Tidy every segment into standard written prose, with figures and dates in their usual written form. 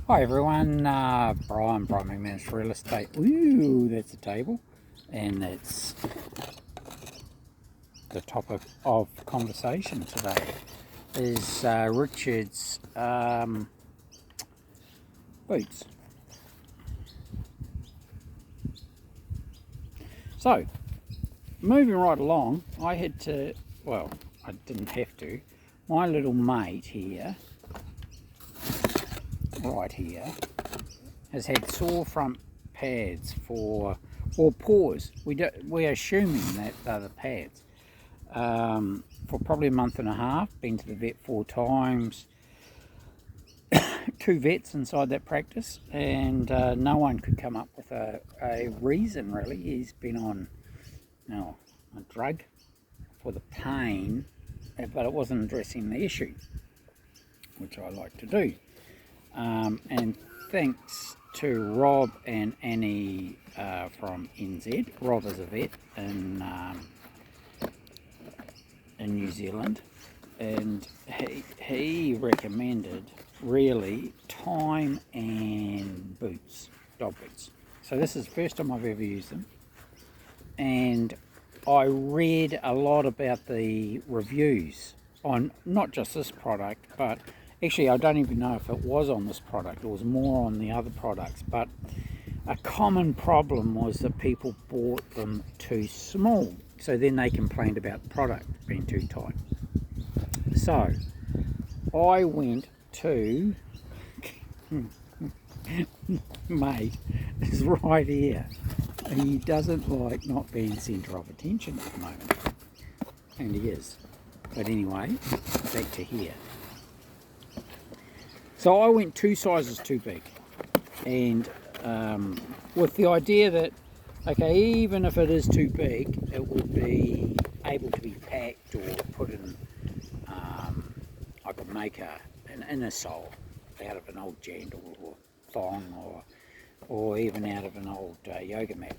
Hi everyone, Brian McManus Real Estate. Ooh, that's a table, and that's the topic of conversation today is Richard's boots. So, moving right along, I had to, well, I didn't have to. My little mate here, right here, has had sore front pads or paws. We're assuming that they're the pads for probably a month and a half. Been to the vet 4 times, 2 vets inside that practice, and no one could come up with a reason really. He's been on a drug for the pain, but it wasn't addressing the issue, which I like to do. And thanks to Rob and Annie from NZ. Rob is a vet in New Zealand, and he recommended really time and boots, dog boots. So this is the first time I've ever used them, and I read a lot about the reviews on not just this product, but actually I don't even know if it was on this product. It was more on the other products, but a common problem was that people bought them too small, so then they complained about the product being too tight. So I went to mate is right here. He doesn't like not being centre of attention at the moment, and he is. But anyway, back to here. So I went 2 sizes too big, and with the idea that, okay, even if it is too big, it would be able to be packed or put in, I could make an inner sole out of an old jandal or thong, or even out of an old yoga mat.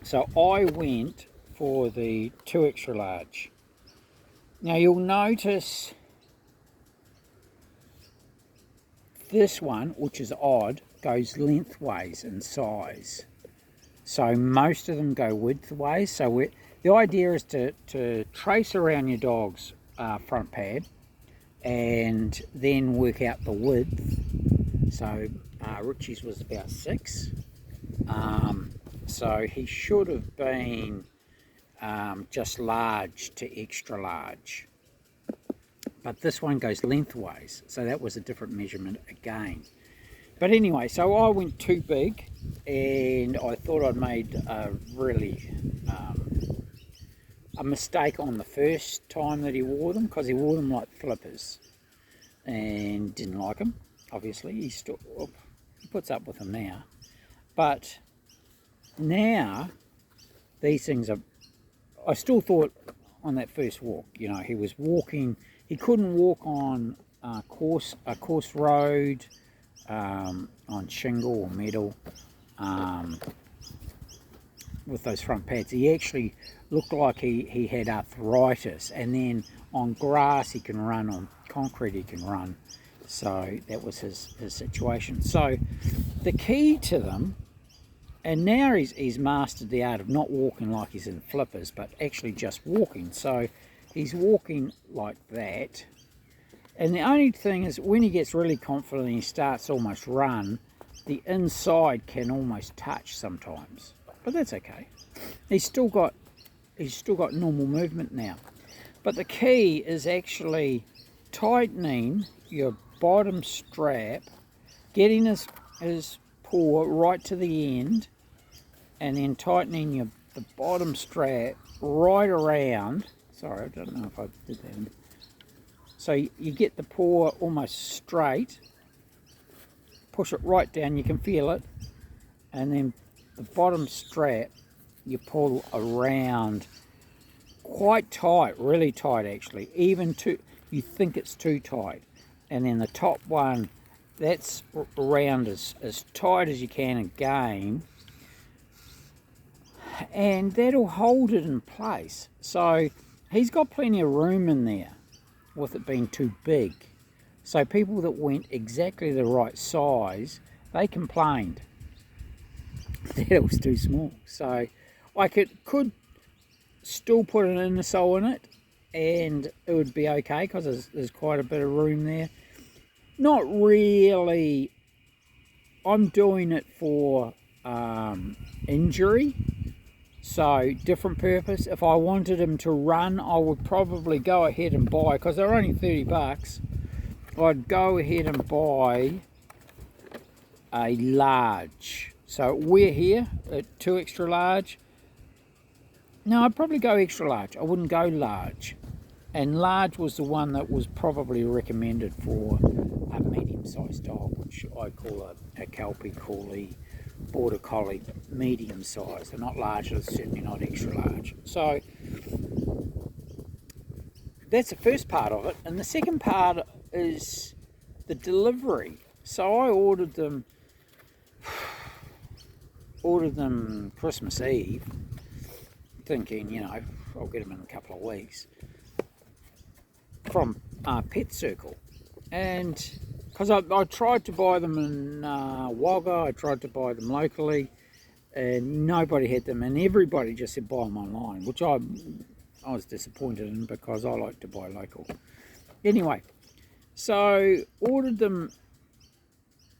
So I went for the 2 extra large. Now you'll notice this one, which is odd, goes lengthways in size. So most of them go widthways. So the idea is to trace around your dog's front pad and then work out the width. So Richie's was about 6. So he should have been just large to extra large. But this one goes lengthways, so that was a different measurement again. But anyway, so I went too big, and I thought I'd made a mistake on the first time that he wore them, because he wore them like flippers and didn't like them. Obviously, he puts up with them now. But now these things are, I still thought on that first walk, he was walking. He couldn't walk on a coarse road, on shingle or metal, with those front pads. He actually looked like he had arthritis, and then on grass he can run, on concrete he can run. So that was his situation. So the key to them, and now he's mastered the art of not walking like he's in flippers, but actually just walking. So he's walking like that, and the only thing is, when he gets really confident and he starts to almost run, the inside can almost touch sometimes, but that's okay. He's still got normal movement now. But the key is actually tightening your bottom strap, getting his paw right to the end, and then tightening the bottom strap right around. Sorry, I don't know if I did that. So you get the paw almost straight, push it right down, you can feel it, and then the bottom strap you pull around quite tight, really tight actually, even you think it's too tight. And then the top one, that's around as tight as you can again, and that'll hold it in place. So he's got plenty of room in there with it being too big. So people that went exactly the right size, they complained that it was too small. So I could still put an inner sole in it and it would be okay because there's quite a bit of room there. Not really. I'm doing it for injury, so different purpose. If I wanted him to run, I would probably go ahead and buy, because they're only $30, I'd go ahead and buy a large. So we're here at 2 extra large. No, I'd probably go extra large. I wouldn't go large. And large was the one that was probably recommended for a medium-sized dog, which I call a Kelpie Collie, Border Collie, medium size. They're not large, they're certainly not extra large. So that's the first part of it. And the second part is the delivery. So I ordered them Christmas Eve, thinking, I'll get them in a couple of weeks, from Pet Circle. And because I tried to buy them in Wagga, I tried to buy them locally, and nobody had them, and everybody just said buy them online, which I was disappointed in, because I like to buy local. Anyway, so ordered them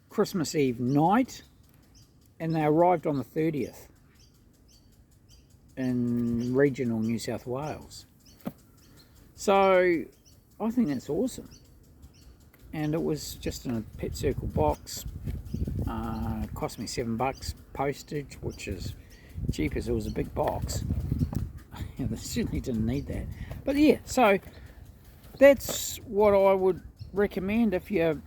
Christmas Eve night, and they arrived on the 30th in regional New South Wales. So I think that's awesome. And it was just in a Pet Circle box. It cost me $7 postage, which is cheap as it was a big box. They certainly didn't need that. But yeah, so that's what I would recommend if you're,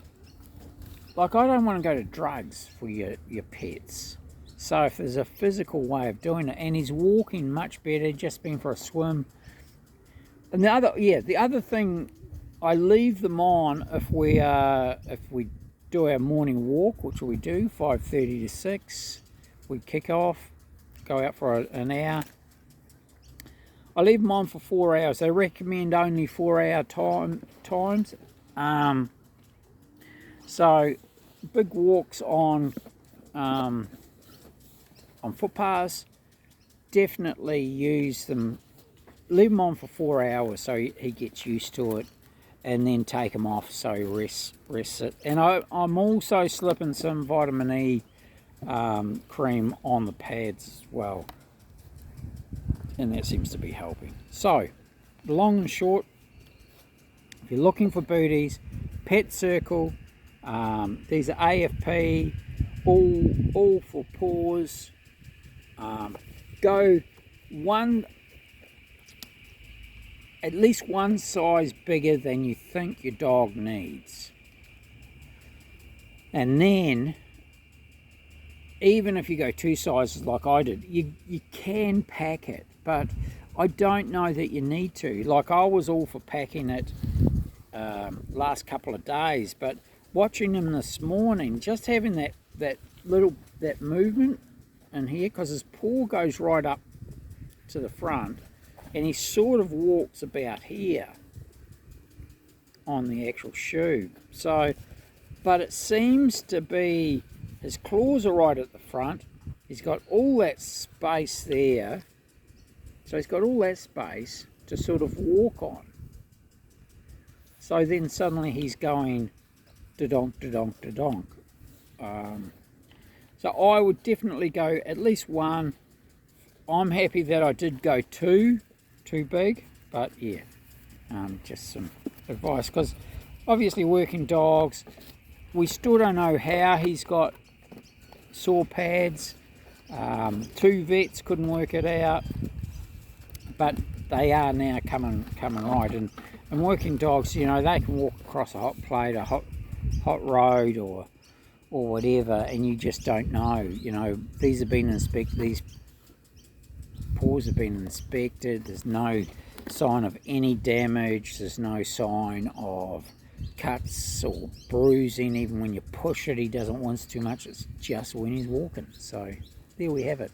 like, I don't want to go to drugs for your pets. So if there's a physical way of doing it, and he's walking much better, just been for a swim. And the other thing, I leave them on if we do our morning walk, which we do 5:30 to 6. We kick off, go out for an hour. I leave them on for 4 hours. They recommend only 4-hour times. So big walks on footpaths, definitely use them. Leave them on for 4 hours so he gets used to it, and then take them off so he rests it. And I'm also slipping some vitamin E cream on the pads as well, and that seems to be helping. So the long and short, if you're looking for booties, Pet Circle, these are AFP, all for Paws. Go at least one size bigger than you think your dog needs. And then, even if you go 2 sizes like I did, you can pack it, but I don't know that you need to. Like, I was all for packing it last couple of days, but watching him this morning, just having that movement in here, because his paw goes right up to the front, and he sort of walks about here on the actual shoe. So, but it seems to be, his claws are right at the front. He's got all that space there. So he's got all that space to sort of walk on. So then suddenly he's going da-donk, da-donk, da-donk. So I would definitely go at least 1. I'm happy that I did go 2. Too big, but yeah, just some advice, because obviously working dogs, we still don't know how he's got sore pads. 2 vets couldn't work it out, but they are now coming right. And working dogs, they can walk across a hot plate, a hot road, or whatever, and you just don't know. These have been inspected. These paws have been inspected. There's no sign of any damage. There's no sign of cuts or bruising. Even when you push it, he doesn't wince too much. It's just when he's walking. So there we have it.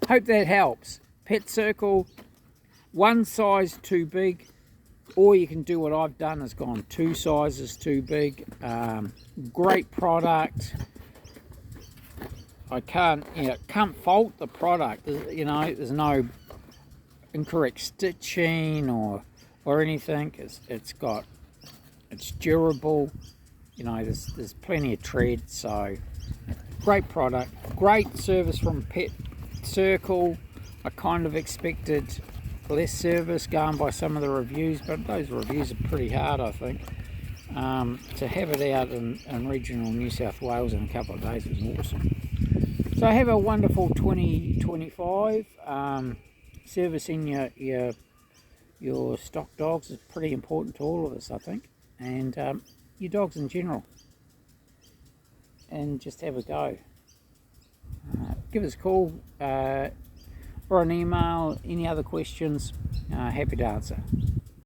Hope that helps. Pet Circle, 1 size too big or you can do what I've done, is gone 2 sizes too big. Great product. I can't fault the product. There's no incorrect stitching or anything. It's durable. There's plenty of tread. So great product, great service from Pet Circle. I kind of expected less service going by some of the reviews, but those reviews are pretty hard, I think. To have it out in regional New South Wales in a couple of days was awesome. So have a wonderful 2025. Servicing your stock dogs is pretty important to all of us, I think, and your dogs in general. And just have a go. Give us a call or an email. Any other questions? Happy to answer.